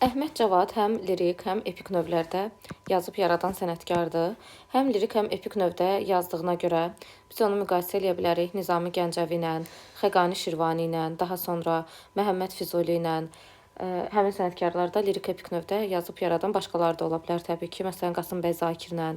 Əhməd Cavad həm lirik, həm epik növlərdə yazıb yaradan sənətkardır. Həm lirik, həm epik növdə yazdığına görə biz onu müqayisə edə bilərik Nizami Gəncəvi ilə, Xəqani Şirvani ilə, daha sonra Məhəmməd Füzuli ilə. Həmin sənətkarlar da lirik epik növdə yazıb yaradan başqaları da ola bilər təbii ki. Məsələn, Qasım bəy Zakirlə.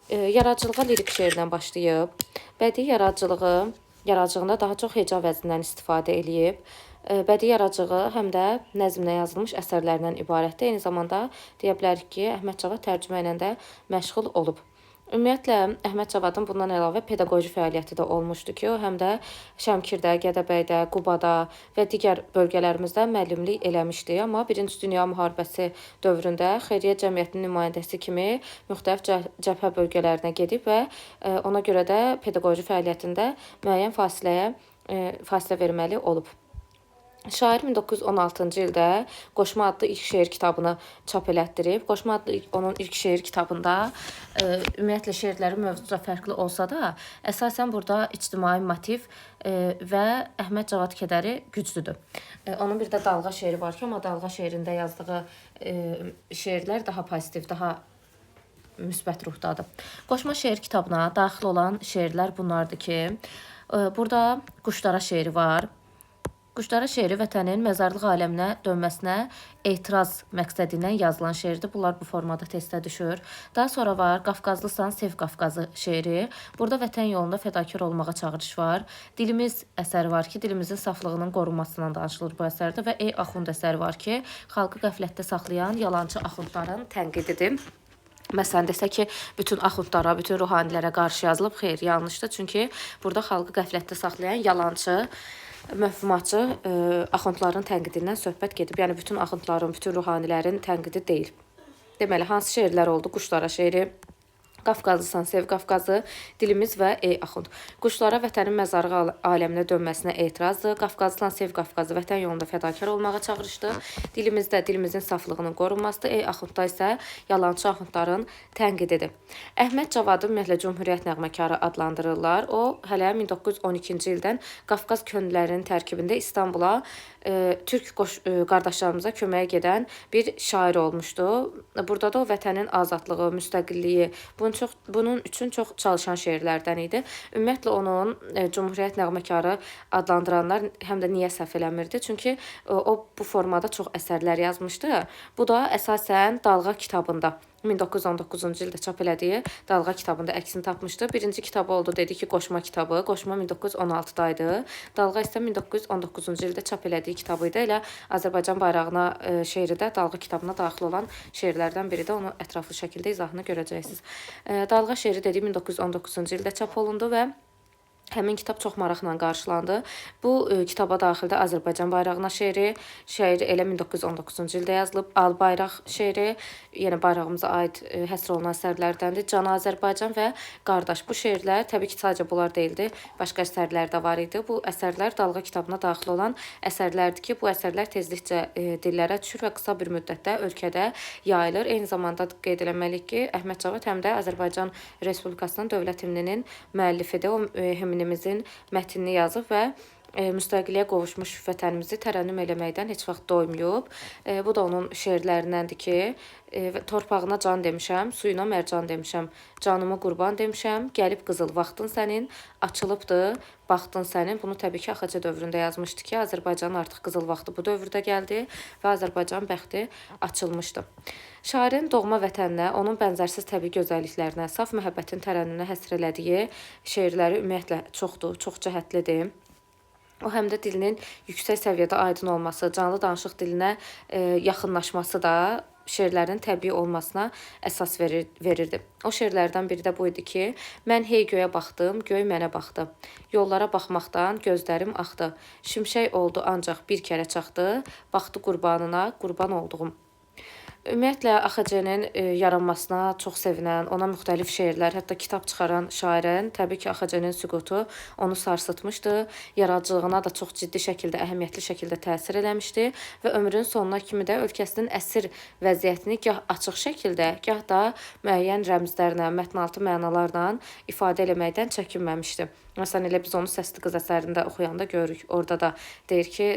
Yaradıcılığa lirik şeirlə başlayıb. Bədii yaradıcılığında daha çox heca vəznindən istifadə eləyib. Bədii yaradıcılığı həm də nəzmlə yazılmış əsərlərdən ibarətdir. Eyni zamanda deyə bilərik ki, Əhməd Cavad tərcümə ilə də məşğul olub. Ümumiyyətlə, Əhməd Cavadın bundan əlavə pedaqoji fəaliyyəti də olmuşdu ki, o həm də Şəmkirdə, Gədəbəydə, Qubada və digər bölgələrimizdə müəllimlik eləmişdi. Amma Birinci Dünya müharibəsi dövründə xeyriyyə cəmiyyətinin nümayəndəsi kimi müxtəlif cəbhə bölgələrinə gedib və ona görə də pedaqoji fəaliyyətində müəyyən fasilə verməli olub. Şair 1916-cı ildə Qoşma adlı ilk şeir kitabını çap elətdirib. Qoşma adlı onun ilk şeir kitabında ümumiyyətlə şeirlərin mövzuca fərqli olsa da, əsasən burada ictimai motiv və Əhməd Cavad kədəri güclüdür. Onun bir də dalğa şeiri var ki, amma dalğa şeirində yazdığı şeirlər daha pozitiv, daha müsbət ruhdadır. Qoşma şeir kitabına daxil olan şeirlər bunlardır ki, burada Quşlara şeiri var. Quşlara şeiri vətənin məzarlıq aləminə dönməsinə etiraz məqsədi ilə yazılan şeirdir. Bunlar bu formada testə düşür. Daha sonra var Qafqazlısan, Sev Qafqazı şeiri. Burada vətən yolunda fədakar olmağa çağırış var. Dilimiz əsəri var ki, dilimizin saflığının qorunmasından danışılır bu əsərdə və Ey Axund əsəri var ki, xalqı qəflətdə saxlayan yalançı axundların tənqididir. Məsələn, desək ki, bütün axundlara, bütün ruhanilərə qarşı yazılıb, xeyr, yanlışdır. Çünki burada xalqı qəflətdə saxlayan yalançı, məfhumatçı axundların tənqidindən söhbət gedib. Yəni, bütün axundların, bütün ruhanilərin tənqidi deyil. Deməli, hansı şeirlər oldu? Quşlara şeiri, Qafqazlısan, Sev Qafqazı, Dilimiz və Ey Axund. Quşlara vətənin məzarlıq aləminə dönməsinə etirazdır. Qafqazlısan, Sev Qafqazı vətən yolunda fədakar olmağa çağırışdır. Dilimizdə dilimizin saflığının qorunmasıdır. Ey Axundda isə yalançı axundların tənqididir. Əhməd Cavadı ümumiyyətlə Cümhuriyyət nəğməkarı adlandırırlar. O, hələ 1912-ci ildən Qafqaz könüllərinin tərkibində İstanbula türk qardaşlarımıza köməyə gedən bir şair olmuşdu. Burada da o vətənin azadlığı, müstəqilliyi, bunun üçün çox çalışan şeirlərdən idi. Ümumiyyətlə onun Cümhuriyyət nəğməkarı adlandıranlar həm də niyə səhv eləmirdi? Çünki o bu formada çox əsərlər yazmışdı. Bu da əsasən Dalğa kitabında 1919-cu ildə çap elədiyi Dalğa kitabında əksini tapmışdı. Birinci kitabı oldu, dedi ki, Qoşma kitabı. Qoşma 1916-da idi. Dalğa isə 1919-cu ildə çap elədiyi kitabı idi. Elə Azərbaycan bayrağına şeiri də Dalğa kitabına daxil olan şeirlərdən biri də, onu ətraflı şəkildə izahını görəcəksiniz. Dalğa şeiri dediyi 1919-cu ildə çap olundu və həmin kitab çox maraqla qarşılandı. Bu kitaba daxildə Azərbaycan bayrağına şeiri elə 1919-cu ildə yazılıb. Al bayraq şeiri, yəni bayrağımıza aid həsr olunan əsərlərdəndir. Can Azərbaycan və Qardaş. Bu şeirlər təbii ki, sadəcə bunlar deyildi. Başqa əsərlər də var idi. Bu əsərlər Dalğa kitabına daxil olan əsərlərdir ki, bu əsərlər tezlikcə dillərə düşür və qısa bir müddətdə ölkədə yayılır. Eyni zamanda qeyd eləməliyik ki, Əhməd Cavad həm də Azərbaycan Respublikasının dövlət himninin müəllifidir. O himnimizin mətnini yazıb və müstəqilliyə qovuşmuş vətənimizi tərənnüm eləməkdən heç vaxt doymayıb. Bu da onun şeirlərindəndir ki, torpağına can demişəm, suyuna mərcan demişəm, canımı qurban demişəm, gəlib qızıl vaxtın sənin, açılıbdır baxtın sənin. Bunu təbii ki, AXC dövründə yazmışdı ki, Azərbaycanın artıq qızıl vaxtı bu dövrdə gəldi və Azərbaycan bəxti açılmışdı. Şairin doğma vətəninə, onun bənzərsiz təbii gözəlliklərinə, saf məhəbbətin tərənnümünə həsr elədiyi şeirləri ümumiyyətlə çoxdur, çox cəhətlidir. O həm də dilinin yüksək səviyyədə aydın olması, canlı danışıq dilinə yaxınlaşması da şeirlərin təbii olmasına əsas verirdi. O şeirlərdən biri də bu idi ki, mən hey göyə baxdım, göy mənə baxdı. Yollara baxmaqdan gözlərim axdı. Şimşək oldu ancaq bir kərə çaxdı, baxdı qurbanına qurban olduğum. Ümumiyyətlə, AXC-nin yaranmasına çox sevinən, ona müxtəlif şeirlər, hətta kitab çıxaran şairin təbii ki, AXC-nin süqutu onu sarsıtmışdı. Yaradıcılığına da çox ciddi şəkildə, əhəmiyyətli şəkildə təsir eləmişdi və ömrünün sonuna kimi də ölkəsinin əsir vəziyyətini gah açıq şəkildə, gah da müəyyən rəmzlərlə, mətnaltı mənalarla ifadə eləməkdən çəkinməmişdi. Məsələn, elə biz onu Səsli Qız əsərində oxuyanda görürük. Orada da deyir ki,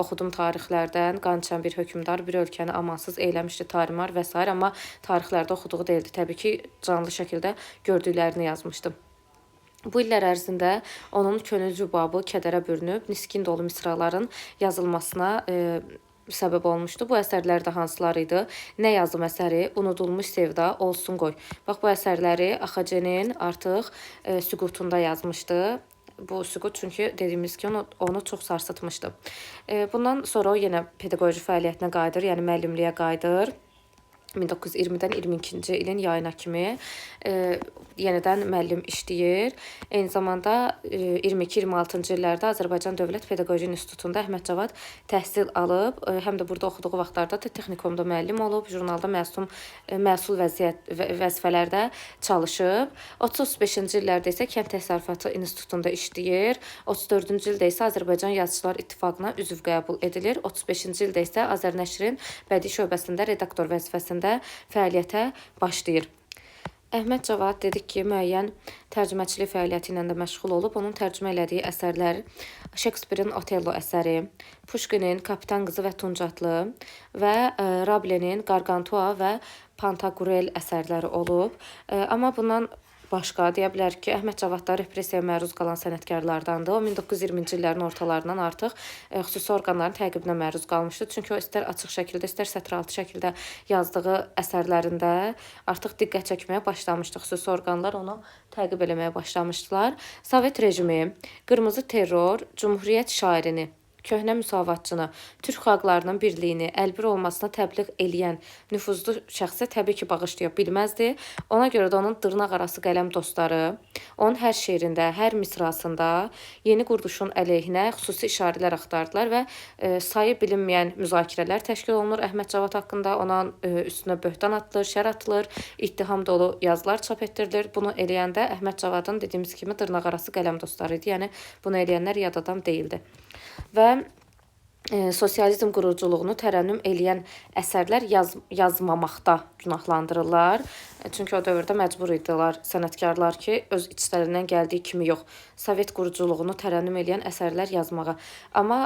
oxudum tarixlərdən, qan içən bir hökmdar bir ölkəni amansız eyləmişdi tarimar və s. Amma tarixlərdə oxuduğu deyildi. Təbii ki, canlı şəkildə gördüklərini yazmışdı. Bu illər ərzində onun könül cübabı kədərə bürünüb, niskin dolu misraların yazılmasına səbəb olmuşdu. Bu əsərlər də hansılar idi? Nə yazım əsəri, Unudulmuş sevda, Olsun qoy. Bax, bu əsərləri AXC-nin artıq süqutunda yazmışdı. Bu süqut çünki dediyimiz ki, onu çox sarsıtmışdı. Bundan sonra o yenə pedaqoji fəaliyyətinə qayıdır, yəni müəllimliyə qayıdır. 1920-dən 22-ci ilin yayına kimi yenidən müəllim işləyir. Eyni zamanda 22-26-cı illərdə Azərbaycan Dövlət Pedaqoji İnstitutunda Əhməd Cavad təhsil alıb, həm də burada oxuduğu vaxtlarda da texnikumda müəllim olub, jurnalda məsul vəzifələrdə çalışıb. 30-35-ci illərdə isə Kənd Təsərrüfatı İnstitutunda işləyir. 34-cü ildə isə Azərbaycan Yazıçılar İttifaqına üzv qəbul edilir. 35-ci ildə isə Azərnəşrin bədii şöbəsində redaktor vəzifəsində fəaliyyətə başlayır. Əhməd Cavad dedik ki, müəyyən tərcüməçilik fəaliyyəti ilə də məşğul olub. Onun tərcümə elədiyi əsərlər Şekspirin Otello əsəri, Puşkinin Kapitan Qızı və Tuncatlı və Rablenin Qarqantua və Pantagruel əsərləri olub. Amma bundan başqa deyə bilər ki, Əhməd Cavad da repressiyaya məruz qalan sənətkarlardandır. O 1920-ci illərin ortalarından artıq xüsusi orqanların təqibinə məruz qalmışdı. Çünki o istər açıq şəkildə, istər sətraltı şəkildə yazdığı əsərlərində artıq diqqət çəkməyə başlamışdı. Xüsusi orqanlar onu təqib eləməyə başlamışdılar. Sovet rejimi, qırmızı terror, Cümhuriyyət şairini, köhnə müsavatçını, türk xalqlarının birliyini, əlbir olmasına təbliğ eləyən nüfuzlu şəxsə təbii ki, bağışlaya bilməzdi. Ona görə də onun dırnaq arası qələm dostları, onun hər şeirində, hər misrasında yeni qurduşun əleyhinə xüsusi işarələr axtardılar və sayı bilinməyən müzakirələr təşkil olunur Əhməd Cavad haqqında. Ona üstünə böhtan atılır, şər atılır, ittiham dolu yazılar çap etdirilir. Bunu eləyəndə Əhməd Cavadın dediyimiz kimi dırnaq arası qələm dostları idi. Yəni bunu eləyənlər yad adam deyildi. Və sosializm quruculuğunu tərənnüm eləyən əsərlər yazmamaqda günahlandırırlar. Çünki o dövrdə məcbur idilər sənətkarlar ki, öz içlərindən gəldiyi kimi yox, Sovet quruculuğunu tərənnüm eləyən əsərlər yazmağa. Amma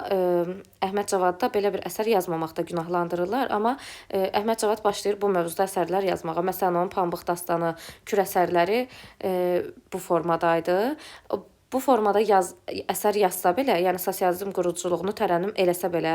Əhməd Cavadda belə bir əsər yazmamaqda günahlandırırlar. Amma Əhməd Cavad başlayır bu mövzuda əsərlər yazmağa. Məsələn, onun Pambıq dastanı, Kür əsərləri bu formadaydı. Bu formada əsər yazsa belə, yəni sosializm quruculuğunu tərənnüm eləsə belə,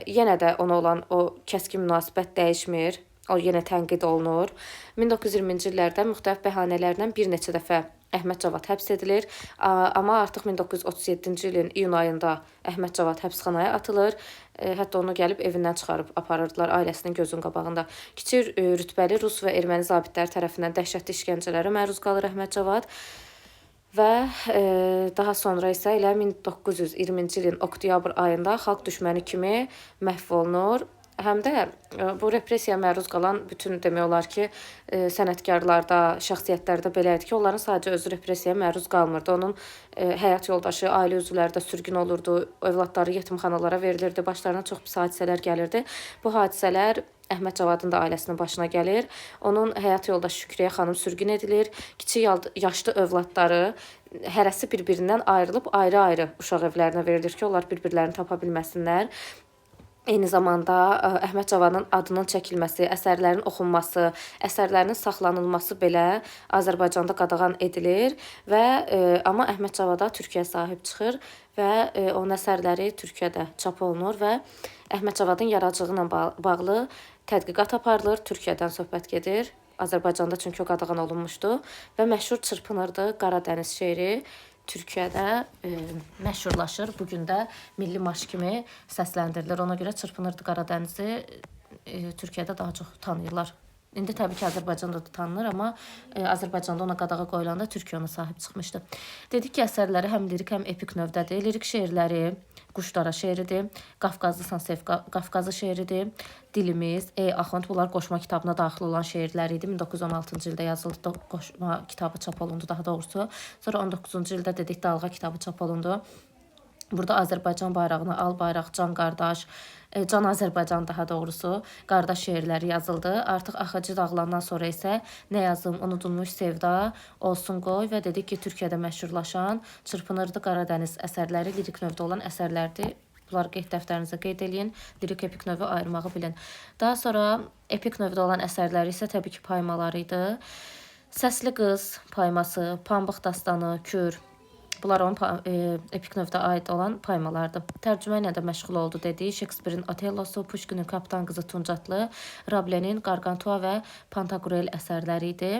yenə də ona olan o kəskin münasibət dəyişmir, o yenə tənqid olunur. 1920-ci illərdə müxtəlif bəhanələrlə bir neçə dəfə Əhməd Cavad həbs edilir, amma artıq 1937-ci ilin iyun ayında Əhməd Cavad həbsxanaya atılır. Hətta onu gəlib evindən çıxarıb aparırdılar ailəsinin gözünün qabağında. Kiçik rütbəli rus və erməni zabitləri tərəfindən dəhşətli işgəncələrə məruz qalır Əhməd Cavad. Və daha sonra isə elə 1920-ci ilin oktyabr ayında xalq düşməni kimi məhv olunur. Həm də bu repressiyaya məruz qalan bütün demək olar ki, sənətkarlarda, şəxsiyyətlərdə belə idi ki, onların sadəcə özü repressiyaya məruz qalmırdı. Onun həyat yoldaşı, ailə üzvləri də sürgün olurdu, övladları yetimxanalara verilirdi, başlarına çox pis hadisələr gəlirdi. Bu hadisələr Əhməd Cavadın da ailəsinin başına gəlir. Onun həyat yoldaşı Şükriyə xanım sürgün edilir. Kiçik yaşlı övladları hərəsi bir-birindən ayrılıb ayrı-ayrı uşaq evlərinə verilir ki, onlar bir-birlərini tapa bilməsinlər. Eyni zamanda Əhməd Cavadın adının çəkilməsi, əsərlərin oxunması, əsərlərinin saxlanılması belə Azərbaycanda qadağan edilir və amma Əhməd Cavada Türkiyə sahib çıxır və onun əsərləri Türkiyədə çap olunur və Əhməd Cavadın yaradıcılığı ilə bağlı tədqiqat aparılır, Türkiyədən söhbət gedir. Azərbaycanda çünki o qadağan olunmuşdu və məşhur Çırpınırdı Qaradəniz şeiri Türkiyədə məşhurlaşır. Bugün də milli marş kimi səsləndirilir. Ona görə Çırpınırdı Qaradənizi Türkiyədə daha çox tanıyırlar. İndi təbii ki, Azərbaycanda da tanınır, amma Azərbaycanda ona qadağa qoyulanda Türkiyə ona sahib çıxmışdı. Dedik ki, əsərləri həm lirik, həm epik növdədir. Lirik şeirləri Quşdara şeiridir, Qafqazlısan Sev Qafqazı şeiridir, Dilimiz, Ey Axund, bunlar qoşma kitabına daxil olan şeirlər idi. 1916-cı ildə yazıldı, qoşma kitabı çap olundu daha doğrusu. Sonra 19-cu ildə dedik Dalğa kitabı çap olundu. Burada Azərbaycan bayrağını al bayraq, can qardaş, Can Azərbaycan daha doğrusu, qardaş şeirləri yazıldı. Artıq Axıcı dağılandan sonra isə nə yazım, unudulmuş sevda, olsun qoy və dedik ki, Türkiyədə məşhurlaşan Çırpınırdı Qaradəniz əsərləri lirik növdə olan əsərlərdir. Bunları qeyd dəftərinizə qeyd edin, lirik epik növü ayırmağı bilin. Daha sonra epik növdə olan əsərləri isə təbii ki, paymaları idi. Səsli qız payması, Pambıq dastanı, Kür. Bunlar onun epik növdə aid olan paymalardır. Tərcümə ilə də məşğul oldu dediyi Shakespeare'in Otellosu, Pushkinin Kapitan qızı Tuncatlı, Rablenin Qarqantua və Pantagruel əsərləri idi.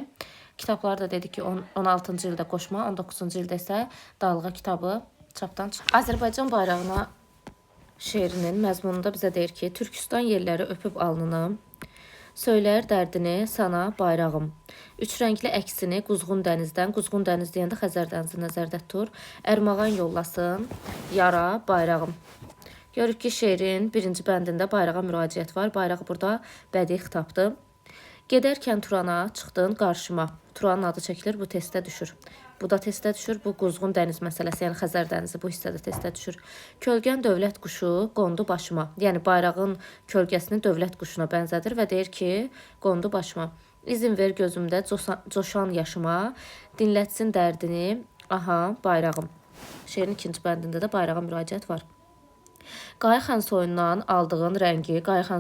Kitabları da dedik ki, 16-cı ildə Qoşma, 19-cu ildə isə Dalğa kitabı çapdan çıxdı. Azərbaycan bayrağına şeirinin məzmununda bizə deyir ki, Türkistan yerləri öpüb alnını, söylər dərdini sana bayrağım. Üç rəngli əksini quzğun dənizdən, quzğun dəniz deyəndə Xəzər dənizi nəzərdə tutur. Ərmağan yollasın, yara bayrağım. Görürük ki, şeirin birinci bəndində bayrağa müraciət var. Bayraq burada bədii xitabdır. Gedərkən Turana çıxdın qarşıma. Turanın adı çəkilir, bu testə düşür. Bu da testə düşür. Bu quzğun dəniz məsələsi, yəni Xəzər dənizi bu hissədə testə düşür. Kölgən dövlət quşu qondu başıma. Yəni bayrağın kölgəsini dövlət quşuna bənzədir və deyir ki, qondu başıma. İzin ver gözümdə coşan yaşıma, dinlətsin dərdini, aha bayrağım. Şeirin ikinci bəndində də bayrağa müraciət var. Qayıxan soyundan aldığın rəngi, Qayıxan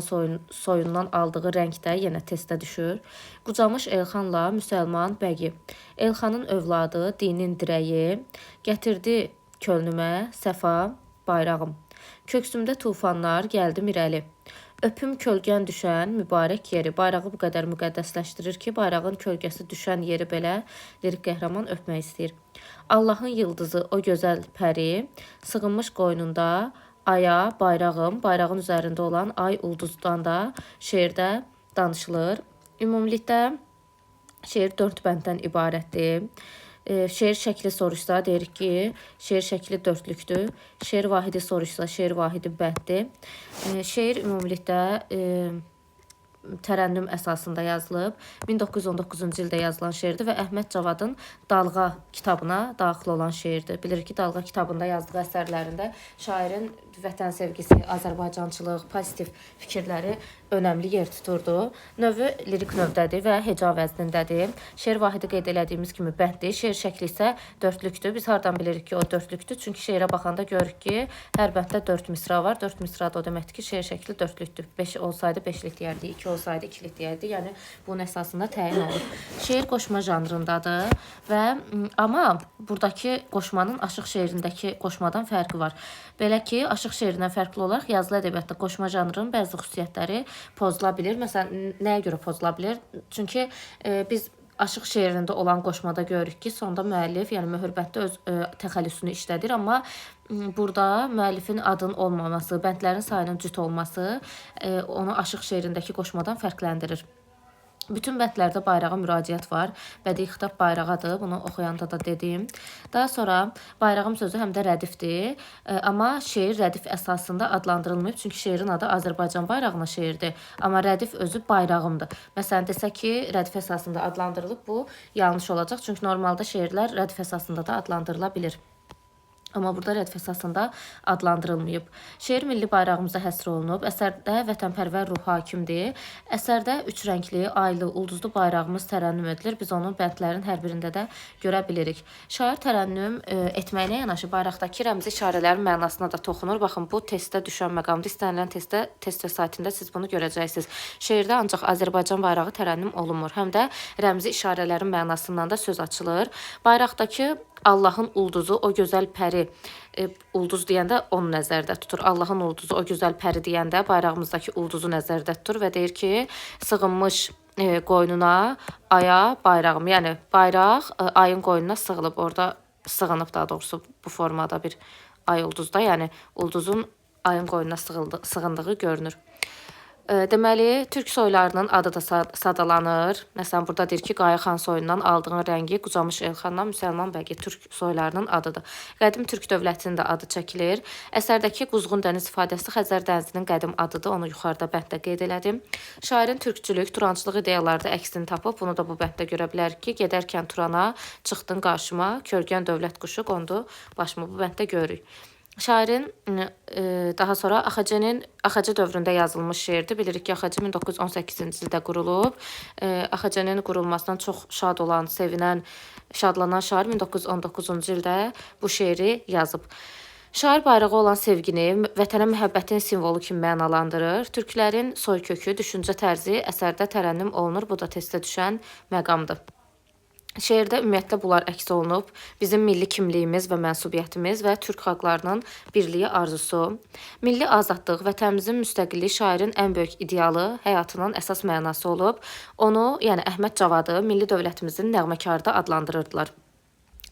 soyundan aldığı rəngdə yenə testə düşür. Qucamış Elxanla müsəlman bəyi. Elxanın övladı, dinin dirəyi, gətirdi könlümə səfa bayrağım. Köksümdə tufanlar gəldim irəli. Öpüm kölgən düşən mübarək yeri. Bayrağı bu qədər müqəddəsləşdirir ki, bayrağın kölgəsi düşən yeri belə lirik qəhrəman öpmək istəyir. Allahın yıldızı o gözəl pəri, sığınmış qoynunda aya bayrağım, bayrağın üzərində olan ay ulduzdan da şeirdə danışılır. Ümumilikdə şeir 4 bənddən ibarətdir. Şeir şəkli soruşsa deyirik ki, şeir şəkli dörtlükdür. Şeir vahidi soruşsa şeir vahidi bənddir. Şeir ümumilikdə tərənnüm əsasında yazılıb. 1919-cu ildə yazılan şeirdir və Əhməd Cavadın Dalğa kitabına daxil olan şeirdir. Bilirik ki, Dalğa kitabında yazdığı əsərlərində şairin vətən sevgisi, Azərbaycançılıq, pozitiv fikirləri önəmli yer tuturdu. Növü lirik növdədir və heca vəznindədir. Şeir vahidi qeyd elədiyimiz kimi bənddir. Şeir şəkli isə dörtlükdür. Biz hardan bilirik ki, o dörtlükdür? Çünki şeirə baxanda görürük ki, hər bənddə 4 misra var. 4 misra da o deməkdir ki, şeir şəkli dörtlükdür. 5 olsaydı 5'lik deyərdik, 2 olsaydı 2'lik deyərdik. Yəni bunun əsasında təyin olur. Şeir qoşma janrındadır və amma buradakı qoşmanın aşıq şeirindəki qoşmadan fərqi var. Belə ki, aşıq şeirindən fərqli olaraq yazılı ədəbiyyatda qoşma janrının bəzi xüsusiyyətləri pozula bilir. Məsələn, nəyə görə pozula bilir? Çünki biz aşıq şeirində olan qoşmada görürük ki, sonda müəllif, yəni möhürbəttdə öz təxəllüsünü işlədir, amma burada müəllifin adının olmaması, bəndlərin sayının cüt olması onu aşıq şeirindəki qoşmadan fərqləndirir. Bütün bəndlərdə bayrağa müraciət var. Bədii xitab bayrağadır. Bunu oxuyanda da dedim. Daha sonra bayrağım sözü həm də rədifdir. Amma şeir rədif əsasında adlandırılmayıb. Çünki şeirin adı Azərbaycan bayrağına şeirdir. Amma rədif özü bayrağımdır. Məsələn, desək ki, rədif əsasında adlandırılıb, bu yanlış olacaq. Çünki normalda şeirlər rədif əsasında da adlandırıla bilir. Amma burada rədif əsasında adlandırılmayıb. Şeir milli bayrağımıza həsr olunub. Əsərdə vətənpərvər ruh hakimdir. Əsərdə üç rəngli, aylı, ulduzlu bayrağımız tərənnüm edilir. Biz onun bəndlərin hər birində də görə bilirik. Şair tərənnüm etməyinə yanaşı bayraqdakı rəmzi işarələrin mənasına da toxunur. Baxın, bu testdə düşən məqamda, istənilən test vəsaitində siz bunu görəcəksiniz. Şeirdə ancaq Azərbaycan bayrağı tərənnüm olunmur. Həm də rəmzi işarələrin mənasından da söz açılır. Bayraqdakı Allahın ulduzu, o gözəl pəri, ulduz deyəndə onu nəzərdə tutur. Allahın ulduzu, o gözəl pəri deyəndə bayrağımızdakı ulduzu nəzərdə tutur və deyir ki, sığınmış qoynuna aya bayrağım. Yəni bayraq ayın qoynuna sığılıb, orada sığınıb daha doğrusu bu formada bir ay ulduzda, yəni ulduzun ayın qoynuna sığındığı görünür. Deməli, türk soylarının adı da sadalanır. Məsələn, burada deyir ki, Qayıxan soyundan aldığın rəngi Qucamış Elxandan müsəlman bəgi türk soylarının adıdır. Qədim türk dövlətinin də adı çəkilir. Əsərdəki quzğun dəniz ifadəsi Xəzər dənizinin qədim adıdır. Onu yuxarıda bənddə qeyd elədim. Şairin türkçülük, turançılıq ideyalarda əksini tapıb. Bunu da bu bənddə görə bilərik ki, gedərkən Turana çıxdın qarşıma, kölgən dövlət quşu qondu başıma. Bu bənddə görürük. Şairin daha sonra AXC dövründə yazılmış şeirdir. Bilirik ki, AXC 1918-ci ildə qurulub. AXC-nin qurulmasından çox şad olan, sevinən, şadlanan şair 1919-cu ildə bu şeiri yazıb. Şair bayrağı olan sevgini, vətənə məhəbbətin simvolu kimi mənalandırır. Türklərin soykökü, düşüncə tərzi əsərdə tərənnüm olunur. Bu da testə düşən məqamdır. Şeirdə ümumiyyətlə bunlar əks olunub. Bizim milli kimliyimiz və mənsubiyyətimiz və türk xalqlarının birliyi arzusu, milli azadlıq, vətənimizin müstəqilliyi şairin ən böyük idealı, həyatının əsas mənası olub. Onu, yəni Əhməd Cavadı, milli dövlətimizin nəğməkarı da adlandırırdılar.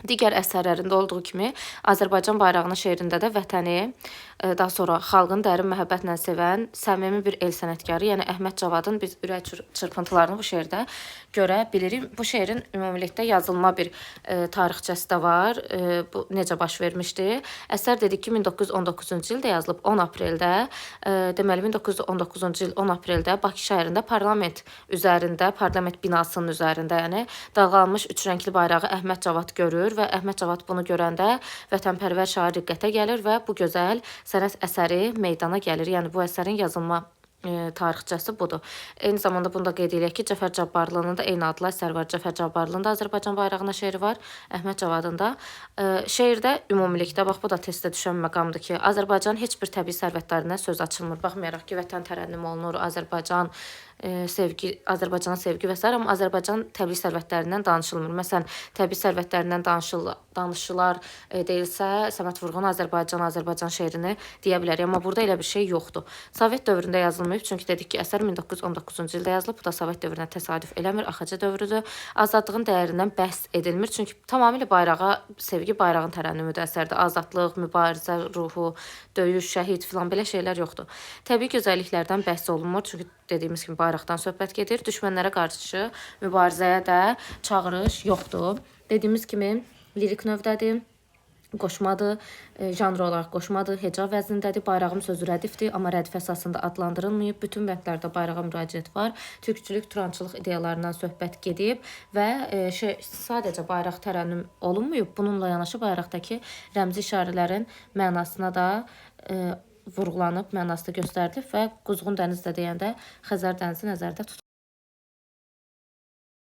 Digər əsərlərində olduğu kimi Azərbaycan bayrağının şeirində də vətəni, daha sonra xalqın dərin məhəbbətlə sevən, səmimi bir el sənətkarı, yəni Əhməd Cavadın biz ürək çırpıntılarını bu şeirdə görə bilirik. Bu şeirin ümumilikdə yazılma bir tarixçəsi də var. Bu necə baş vermişdi? Əsər dedik ki, 1919-cu ildə yazılıb 10 apreldə. Deməli 1919-cu il 10 apreldə Bakı şəhərində parlament üzərində, parlament binasının üzərində, yəni dalğalanmış üç rəngli bayrağı Əhməd Cavad görür və Əhməd Cavad bunu görəndə vətənpərvər şair diqqətə gəlir və bu gözəl sənət əsəri meydana gəlir. Yəni bu əsərin yazılma tarixçəsi budur. Eyni zamanda bunu da qeyd edək ki, Cəfər Cabbarlının da eyni adlı əsər var. Cəfər Cabbarlının da Azərbaycan bayrağına şeiri var, Əhməd Cavadın da. Şeirdə ümumilikdə, bax bu da testə düşən məqamdır ki, Azərbaycanın heç bir təbii sərvətlərindən söz açılmır. Baxmayaraq ki, vətən tərənnüm olunur, Azərbaycana sevgi və s. Amma Azərbaycan təbii sərvətlərindən danışılmır. Məsələn, təbii sərvətlərindən danışılar deyilsə, Səməd Vurğun Azərbaycan şeirini deyə bilər. Amma burada elə bir şey yoxdur. Sovet dövründə yazılmayıb, çünki dedik ki, əsər 1919-cu ildə yazılıb. Bu da Sovet dövrünə təsadüf eləmir, AXC dövrüdür. Azadlığın dəyərindən bəhs edilmir, çünki tamamilə bayrağa sevgi, bayrağın tərənnümüdür əsərdə. Azadlıq, mübarizə ruhu, döyüş, şəhid filan belə şeylər yoxdur. Təbii gözəlliklərdən bəhs olunmur, çünki dediyimiz kimi bayraqdan söhbət gedir. Düşmənlərə qarşı mübarizəyə də çağırış yoxdur. Dediyimiz kimi lirik növdədir, qoşmadır, janr olaraq qoşmadır, heca vəznindədir. Bayrağım sözü rədifdir, amma rədif əsasında adlandırılmayıb. Bütün bəndlərdə bayrağa müraciət var. Türkçülük, turançılıq ideyalarından söhbət gedib və sadəcə bayraq tərənnüm olunmayıb. Bununla yanaşı bayraqdakı rəmzi işarələrin mənasına da vurğulanıb, mənası da göstərilib və Quzğun dəniz də deyəndə Xəzər dənizi nəzərdə tutulur.